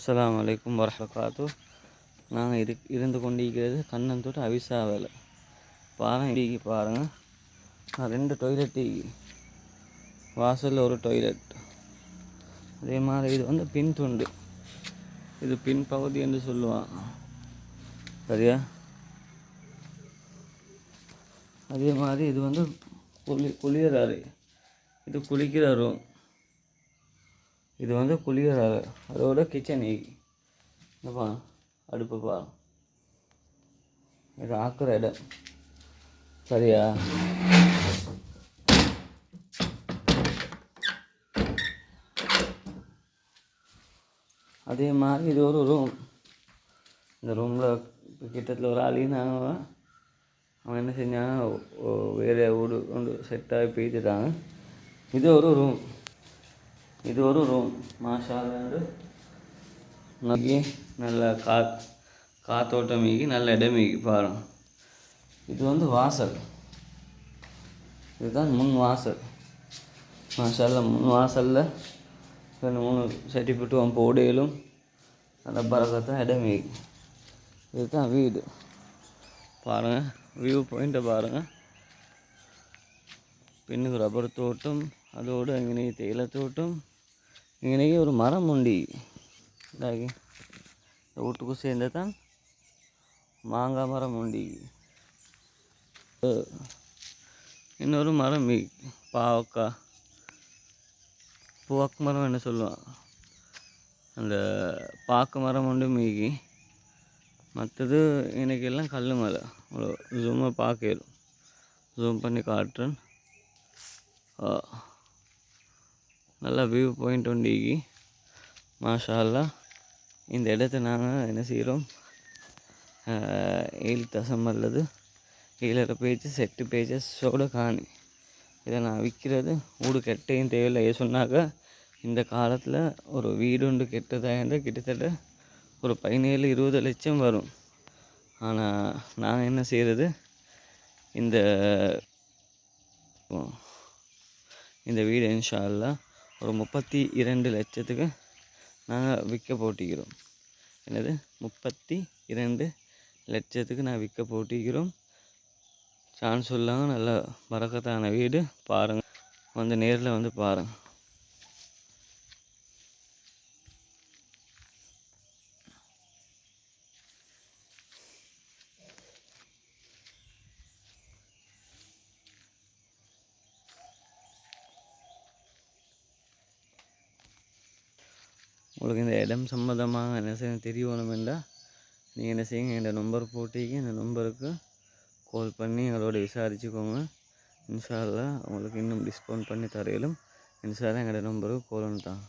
அஸ்ஸலாமு அலைக்கும் வரஹ்மத்துல்லாஹி. நாங்கள் இருந்து கொண்டிருக்கிறது கண்ணந்தோட்ட அவிசாவில். பாருங்க பாருங்கள், 2 டொய்லெட், வாசலில் ஒரு டொய்லெட். அதே மாதிரி இது வந்து பின் துண்டு, இது பின் பகுதி என்று சொல்லுவாங்க, சரியா? அதே மாதிரி இது வந்து குளியல் அறை, இது குளிக்கிற ரூம். இது வந்து குளியல் அறை, அதோட கிச்சன். இதுப்பா அடுப்பு பா, இது ஆக்குற இடம், சரியா? அதே மாதிரி இது ஒரு ரூம். இந்த ரூமில் கிட்டத்தில் ஒரு ஆளினாங்க, அவன் என்ன செஞ்சாங்க, வேறு வீடு கொண்டு செட்டாகி போய்த்துட்டாங்க. இது ஒரு ரூம், இது ஒரு ரூம். மாஷாஅல்லாஹ், நல்ல காத்தோட்டம் மீகி, நல்ல இடம் மீகி பாருங்க. இது வந்து வாசல், இதுதான் முன் வாசல். மாஷாஅல்லாஹ், முன் வாசலில் 2-3 சர்டிஃபிகேட்டும் போடையிலும் நல்ல பரக்கத்தான் இடம் மீகி. இதுதான் வீடு பாருங்கள், வியூ பாயிண்ட்டை பாருங்கள். பின்னுக்கு ரப்பர் தோட்டம், அதோடு இங்கே தேயிலை தோட்டம். இங்கே ஒரு மரம் உண்டி, இதாகி வீட்டுக்கு சேர்ந்து தான் மாங்காய் மரம் உண்டி. இன்னொரு மரம் பாவக்காய் பூவாக்கு மரம் என்ன சொல்லுவான், அந்த பாக்கு மரம் உண்டு மீகி. மற்றது இன்றைக்கெல்லாம் கல் மலை, ஜூமாக பார்க்கலும், ஜூம் பண்ணி காட்டுறேன். நல்லா வியூ பாயிண்ட் உண்டிகி, மாஷாஅல்லாஹ். இந்த இடத்த நாங்கள் என்ன செய்கிறோம், 7 அல்லது 7.5 பேஜ் செட்டு பேஜஸோடு காணி. இதை நான் விற்கிறது வீடு கெட்டையும் தேவையில்லை. சொன்னாக்கா இந்த காலத்தில் ஒரு வீடு ஒன்று கெட்டதாக கிட்டத்தட்ட ஒரு 17-20 லட்சம் வரும். ஆனால் நான் என்ன செய்கிறது, இந்த வீடு இன்ஷா அல்லாஹ் ஒரு 32 லட்சத்துக்கு நாங்கள் விற்க போட்டிக்கிறோம். என்னது, 32 லட்சத்துக்கு நான் விற்க போட்டிக்கிறோம். சான்ஸ் சொல்லாங்க, நல்ல பரக்கத்தான வீடு பாருங்கள், வந்து நேரில் வந்து பாருங்கள். உங்களுக்கு இந்த இடம் சம்மந்தமாக என்ன செய்ய தெரியணுமெண்டா, நீங்கள் என்ன செய்யுங்க, இந்த நம்பர் போட்டிங்க, இந்த நம்பருக்கு கால் பண்ணி எங்களோட விசாரிச்சுக்கோங்க. இன்ஷா அல்லாஹ் உங்களுக்கு இன்னும் டிஸ்கவுண்ட் பண்ணி தரையிலும். இன்ஷா அல்லாஹ் எங்களோட நம்பருக்கு கால் பண்ணி தான்.